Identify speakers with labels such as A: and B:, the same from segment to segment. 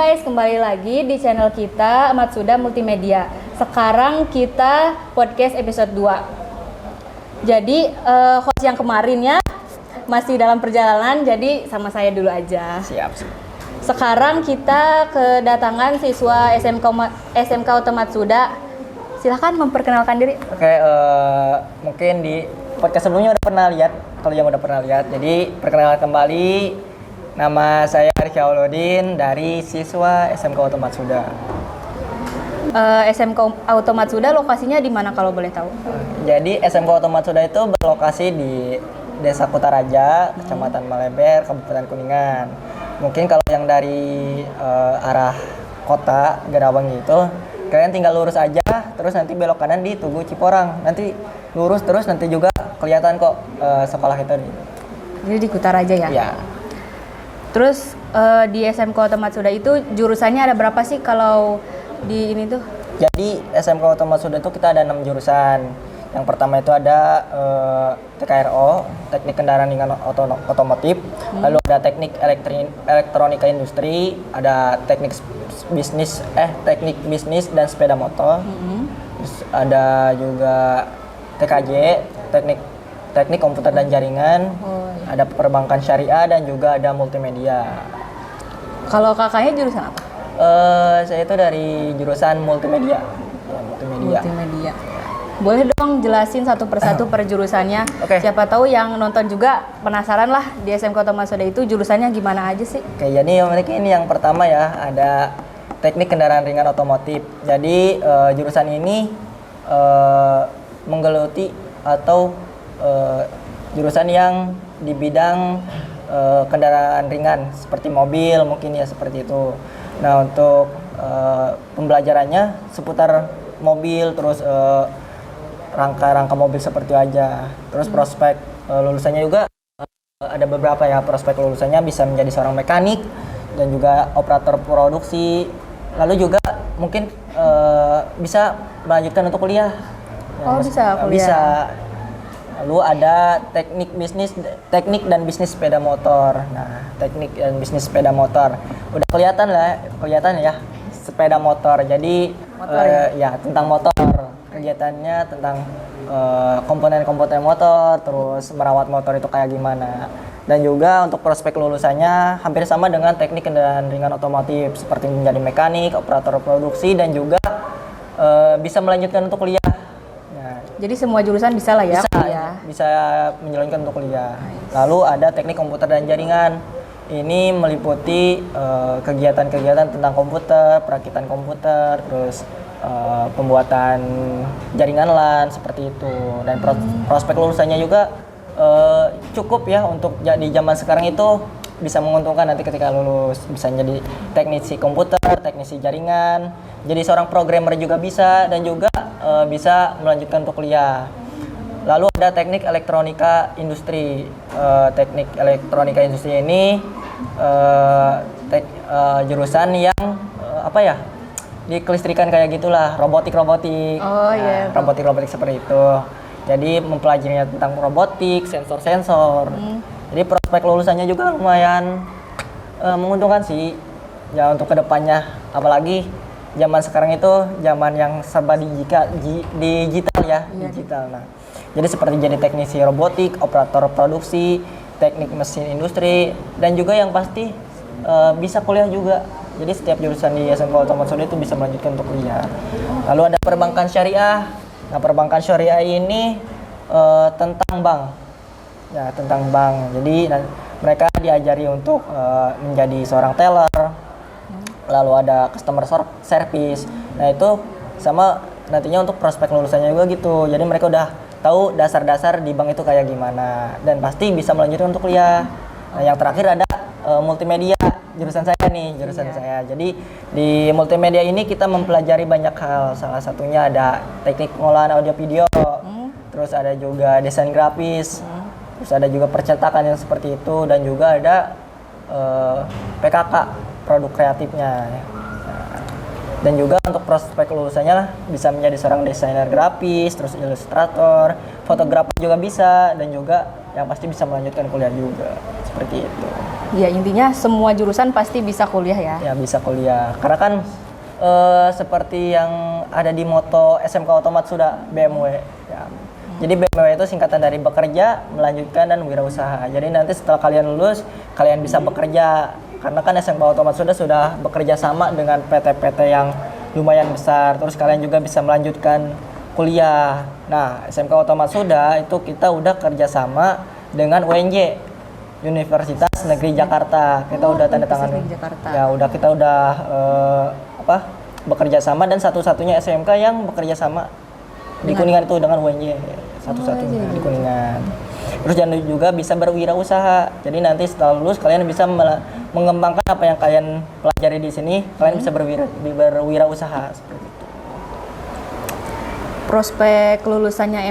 A: guys, kembali lagi di channel kita Matsuda Multimedia. Sekarang kita podcast episode 2. Jadi host yang kemarin ya masih dalam perjalanan, jadi sama saya dulu aja.
B: Siap.
A: Sekarang kita kedatangan siswa SMK Auto Matsuda. Silahkan memperkenalkan diri.
B: Oke, mungkin di podcast sebelumnya udah pernah lihat. Kalau yang udah pernah lihat, jadi perkenalkan kembali. Nama saya Arify Auludin dari siswa SMK Auto Matsuda.
A: SMK Auto Matsuda lokasinya di mana kalau boleh tahu?
B: Jadi SMK Auto Matsuda itu berlokasi di Desa Kutaraja, Kecamatan Maleber, Kabupaten Kuningan. Mungkin kalau yang dari arah kota Gerawang itu, kalian tinggal lurus aja, terus nanti belok kanan di Tugu Ciporang. Nanti lurus terus nanti juga kelihatan kok sekolah itu.
A: Jadi di Kutaraja ya?
B: Ya.
A: Terus di SMK Auto Matsuda itu jurusannya ada berapa sih kalau di ini tuh?
B: Jadi SMK Auto Matsuda itu kita ada 6 jurusan. Yang pertama itu ada TKRO, Teknik Kendaraan Ringan Otomotif. Lalu ada Teknik Elektronika Industri, ada Teknik Bisnis dan Sepeda Motor. Terus ada juga TKJ, Teknik Komputer dan Jaringan. Ada Perbankan Syariah dan juga ada Multimedia.
A: Kalau kakaknya jurusan apa?
B: Saya itu dari jurusan Multimedia.
A: Multimedia. Boleh dong jelasin satu persatu per jurusannya.
B: Oke.
A: Siapa tahu yang nonton juga penasaran lah di SMK Auto Matsuda itu jurusannya gimana aja sih?
B: Oke, jadi ini yang pertama ya, ada Teknik Kendaraan Ringan Otomotif. Jadi jurusan ini menggeluti atau jurusan yang di bidang kendaraan ringan seperti mobil mungkin ya, seperti itu. Nah, untuk pembelajarannya seputar mobil, terus rangka-rangka mobil seperti aja. Terus prospek lulusannya juga ada beberapa ya, prospek lulusannya bisa menjadi seorang mekanik dan juga operator produksi. Lalu juga mungkin bisa melanjutkan untuk kuliah.
A: Oh, bisa kuliah.
B: Bisa. Lalu ada teknik dan bisnis sepeda motor. Nah, teknik dan bisnis sepeda motor. Udah kelihatan ya sepeda motor. Jadi
A: motor,
B: ya tentang motor. Kegiatannya tentang komponen-komponen motor, terus merawat motor itu kayak gimana. Dan juga untuk prospek lulusannya hampir sama dengan teknik kendaraan ringan otomotif, seperti menjadi mekanik, operator produksi, dan juga bisa melanjutkan untuk kuliah.
A: Jadi semua jurusan bisa lah ya?
B: Bisa menjalankan untuk kuliah. Lalu ada teknik komputer dan jaringan. Ini meliputi kegiatan-kegiatan tentang komputer, perakitan komputer, terus pembuatan jaringan LAN seperti itu. Dan prospek lulusannya juga cukup ya untuk di zaman sekarang itu bisa menguntungkan nanti ketika lulus. Bisa jadi teknisi komputer, teknisi jaringan, jadi seorang programmer juga bisa, dan juga bisa melanjutkan untuk kuliah. Lalu ada teknik elektronika industri. Teknik elektronika industri ini jurusan yang dikelistrikan kayak gitulah, robotik.
A: Oh iya.
B: Robotik seperti itu. Jadi mempelajarinya tentang robotik, sensor-sensor. Jadi prospek lulusannya juga lumayan menguntungkan sih. Ya untuk kedepannya, apalagi zaman sekarang itu zaman yang serba digital ya.
A: Iya.
B: Digital. Nah, jadi seperti jadi teknisi robotik, operator produksi, teknik mesin industri, dan juga yang pasti bisa kuliah juga. Jadi setiap jurusan di SMK Auto Matsuda itu bisa melanjutkan untuk kuliah. Lalu ada Perbankan Syariah. Nah, Perbankan Syariah ini tentang bank. Ya, tentang bank. Jadi mereka diajari untuk menjadi seorang teller. Lalu ada customer service. Nah, itu sama nantinya untuk prospek lulusannya juga gitu. Jadi mereka udah tahu dasar-dasar di bank itu kayak gimana, dan pasti bisa melanjutkan untuk kuliah. Nah, yang terakhir ada multimedia, jurusan saya. Jadi di multimedia ini kita mempelajari banyak hal. Salah satunya ada teknik pengolahan audio video. Terus ada juga desain grafis. Terus ada juga percetakan yang seperti itu, dan juga ada PKK, produk kreatifnya. Dan juga untuk prospek lulusannya bisa menjadi seorang desainer grafis, terus ilustrator, fotografer juga bisa, dan juga yang pasti bisa melanjutkan kuliah juga. Seperti itu.
A: Ya intinya semua jurusan pasti bisa kuliah ya.
B: Ya bisa kuliah. Karena kan seperti yang ada di moto SMK Otomat sudah BMW. Ya. Jadi BMW itu singkatan dari bekerja, melanjutkan, dan wirausaha. Jadi nanti setelah kalian lulus, kalian bisa bekerja. Karena kan SMK Otomat sudah bekerja sama dengan PT-PT yang lumayan besar. Terus kalian juga bisa melanjutkan kuliah. Nah, SMK Otomat itu kita udah kerjasama dengan UNJ, Universitas Negeri Jakarta. Kita udah tanda tangan. Ya, kita udah bekerja sama, dan satu-satunya SMK yang bekerja sama di Kuningan itu dengan UNJ, satu-satunya di Kuningan. Terus jangan juga bisa berwirausaha. Jadi nanti setelah lulus kalian bisa mengembangkan apa yang kalian pelajari di sini, kalian bisa berwirausaha seperti itu.
A: Prospek lulusannya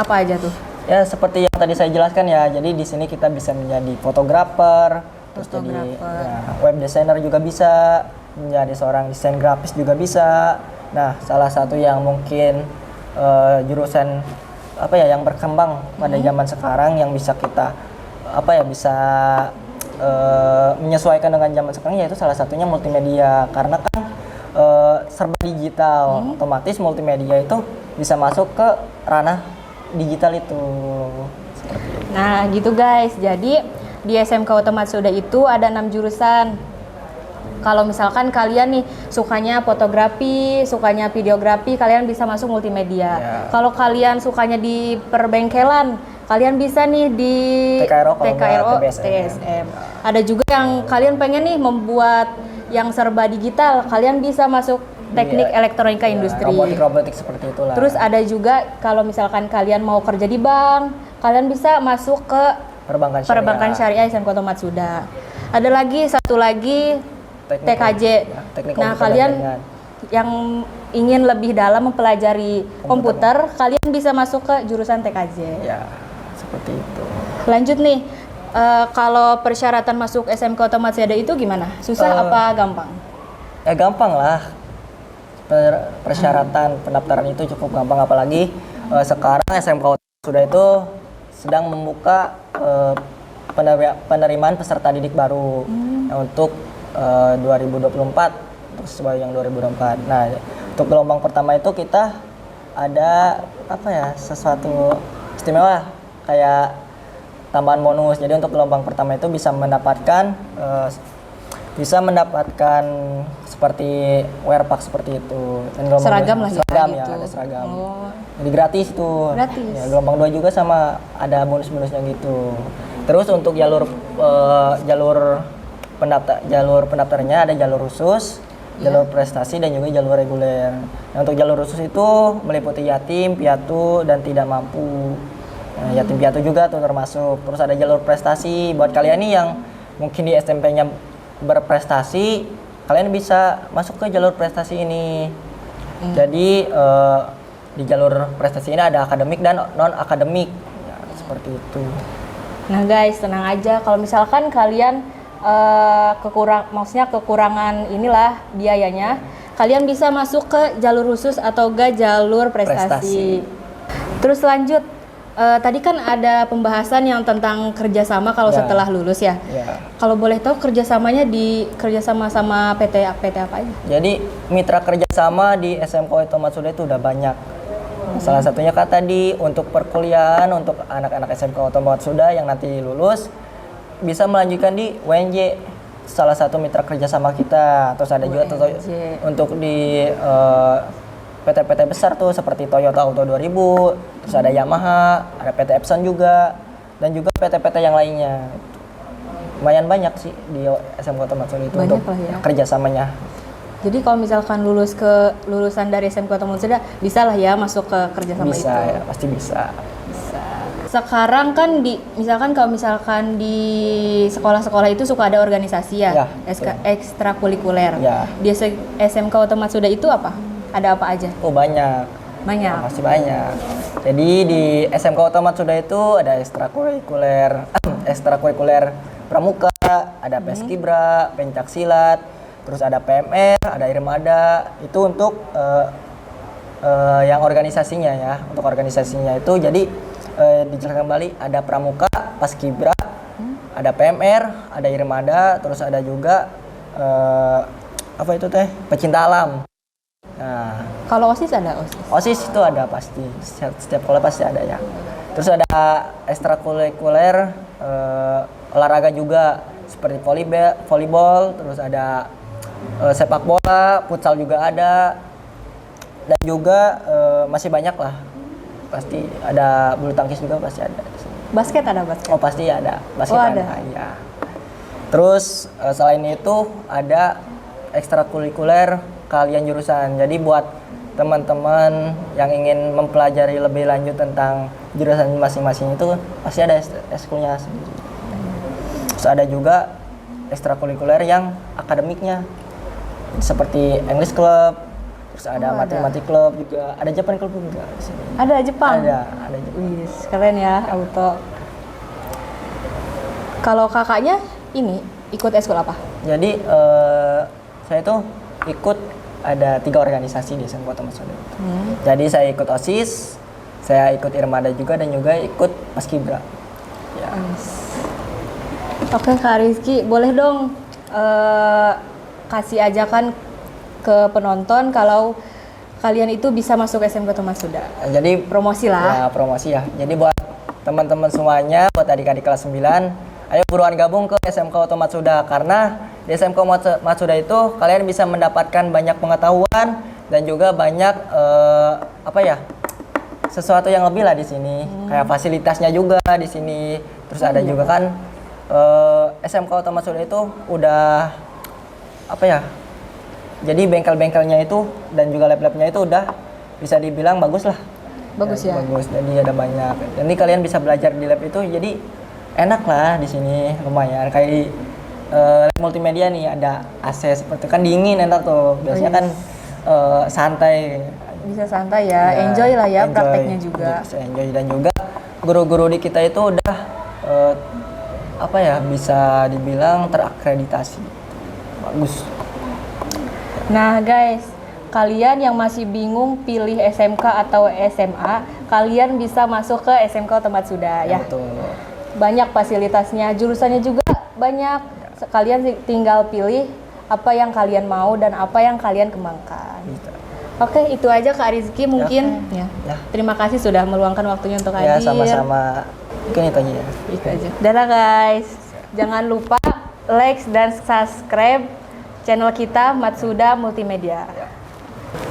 A: apa aja tuh?
B: Ya seperti yang tadi saya jelaskan ya. Jadi di sini kita bisa menjadi fotografer, terus jadi web designer juga bisa, menjadi seorang desain grafis juga bisa. Nah, salah satu yang mungkin jurusan yang berkembang pada zaman sekarang yang bisa kita bisa menyesuaikan dengan zaman sekarang, yaitu salah satunya multimedia. Karena kan serba digital, otomatis multimedia itu bisa masuk ke ranah digital itu.
A: Nah gitu guys, jadi di SMK Otomat Suda itu ada 6 jurusan. Kalau misalkan kalian nih sukanya fotografi, sukanya videografi, kalian bisa masuk multimedia. Kalau kalian sukanya di perbengkelan, kalian bisa nih di TKRO, TSM. Ada juga yang kalian pengen nih membuat yang serba digital, kalian bisa masuk teknik elektronika industri.
B: Robotik seperti itulah.
A: Terus ada juga kalau misalkan kalian mau kerja di bank, kalian bisa masuk ke perbankan syariah SMK Otomat Suda. Ada lagi satu lagi TKJ. Nah, kalian yang ingin lebih dalam mempelajari komputer, kalian bisa masuk ke jurusan TKJ.
B: Ya, seperti itu.
A: Lanjut nih, kalau persyaratan masuk SMK Otomat Suda itu gimana? Susah apa gampang?
B: Ya gampang lah. Persyaratan pendaftaran itu cukup gampang, apalagi sekarang SMK Otomat Suda itu sedang membuka penerimaan peserta didik baru untuk 2024, terus sebagai yang 2024. Nah, untuk gelombang pertama itu kita ada sesuatu istimewa kayak tambahan bonus. Jadi untuk gelombang pertama itu bisa mendapatkan seperti wearpack seperti itu. Dan
A: seragam lah
B: seragam
A: ya,
B: ya,
A: gitu.
B: ada seragam.
A: Oh.
B: Jadi gratis itu.
A: Gratis.
B: Ya, gelombang 2 juga sama ada bonus-bonusnya gitu. Terus untuk jalur pendaftarnya ada jalur khusus, jalur prestasi, dan juga jalur reguler. Nah, untuk jalur khusus itu meliputi yatim, piatu, dan tidak mampu. Nah, yatim piatu juga tuh termasuk. Terus ada jalur prestasi buat kalian nih yang mungkin di SMP-nya berprestasi, kalian bisa masuk ke jalur prestasi ini. Jadi di jalur prestasi ini ada akademik dan non akademik. Ya, seperti itu.
A: Nah guys, tenang aja. Kalau misalkan kalian kekurangan inilah biayanya, kalian bisa masuk ke jalur khusus atau jalur prestasi. Terus lanjut, tadi kan ada pembahasan yang tentang kerjasama kalau setelah lulus ya. Kalau boleh tahu kerjasama sama PT apa aja?
B: Jadi mitra kerjasama di SMK Otomat Suda itu udah banyak. Salah satunya tadi untuk perkuliahan untuk anak-anak SMK Otomat Suda yang nanti lulus bisa melanjutkan di UNJ, salah satu mitra kerjasama kita. Terus ada juga untuk di PT-PT besar tuh seperti Toyota Auto 2000, terus ada Yamaha, ada PT Epson juga, dan juga PT-PT yang lainnya. Lumayan banyak sih di SMK Otomat Suda itu banyak untuk kerjasamanya.
A: Jadi kalau misalkan lulusan dari SMK Otomat Suda bisa lah ya masuk ke kerjasama itu?
B: Bisa ya, pasti bisa.
A: Sekarang kan kalau misalkan di sekolah-sekolah itu suka ada organisasi ya, ekstrakurikuler. Di SMK Otomat Suda itu apa? Ada apa aja?
B: Oh banyak. Masih banyak. Jadi di SMK Otomat Suda itu ada ekstrakurikuler pramuka, ada Peskibra, pencak silat, terus ada PMR, ada Irmada. Itu untuk yang organisasinya ya. Untuk organisasinya itu jadi dijelaskan kembali, ada Pramuka, Paskibra, ada PMR, ada Irmada, terus ada juga apa itu teh, pecinta alam. Nah,
A: Kalau OSIS ada OSIS.
B: OSIS itu ada pasti, setiap sekolah pasti ada ya. Terus ada ekstrakurikuler, olahraga juga seperti volleyball, terus ada sepak bola, futsal juga ada, dan juga masih banyak lah. Pasti ada bulu tangkis juga pasti ada.
A: Basket ada basket.
B: Oh pasti ada, basket
A: Oh,
B: ada. Ya. Terus selain itu ada ekstrakurikuler kalian jurusan. Jadi buat teman-teman yang ingin mempelajari lebih lanjut tentang jurusan masing-masing itu pasti ada eskulnya sendiri. Terus ada juga ekstrakurikuler yang akademiknya seperti English Club, terus ada matematik club juga, ada Japan Club juga di sini.
A: Ada Jepang.
B: Ada Jepang.
A: Wih, keren ya auto. Kalau kakaknya ini ikut eskul apa?
B: Jadi saya tuh ikut ada 3 organisasi di SMK Otomat Suda. Jadi saya ikut OSIS, saya ikut Irmada juga, dan juga ikut Paskibra. Ya.
A: Oke Kak Rizky, boleh dong kasih ajakan ke penonton kalau kalian itu bisa masuk SMK Otomat Suda.
B: Jadi
A: Promosi lah.
B: ya, promosi ya. Jadi buat teman-teman semuanya, buat adik-adik kelas 9, ayo buruan gabung ke SMK Otomat Suda, karena di SMK Otomat Suda itu kalian bisa mendapatkan banyak pengetahuan dan juga banyak sesuatu yang lebih lah di sini. Kayak fasilitasnya juga di sini. Terus ada juga kan SMK Otomat Suda itu udah jadi bengkel-bengkelnya itu dan juga lab-labnya itu udah bisa dibilang bagus lah.
A: Bagus ya.
B: Bagus. Jadi ada banyak. Jadi kalian bisa belajar di lab itu, jadi enak lah di sini, lumayan. Kayak di lab multimedia nih ada AC seperti kan, dingin, enak tuh. Biasanya kan santai.
A: Bisa santai ya, enjoy lah ya prakteknya juga.
B: Bisa enjoy, dan juga guru-guru di kita itu udah bisa dibilang terakreditasi. Bagus.
A: Nah guys, kalian yang masih bingung pilih SMK atau SMA, kalian bisa masuk ke SMK Otomat Suda ya.
B: Betul.
A: Banyak fasilitasnya, jurusannya juga banyak. Kalian tinggal pilih apa yang kalian mau dan apa yang kalian kembangkan.
B: Gitu.
A: Oke, itu aja Kak Rizky mungkin.
B: Ya.
A: Terima kasih sudah meluangkan waktunya untuk
B: Ya,
A: hadir.
B: sama-sama. Mungkin itu aja ya.
A: Itu aja. Dadah guys. Jangan lupa like dan subscribe channel kita Matsuda Multimedia.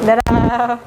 A: Dadah.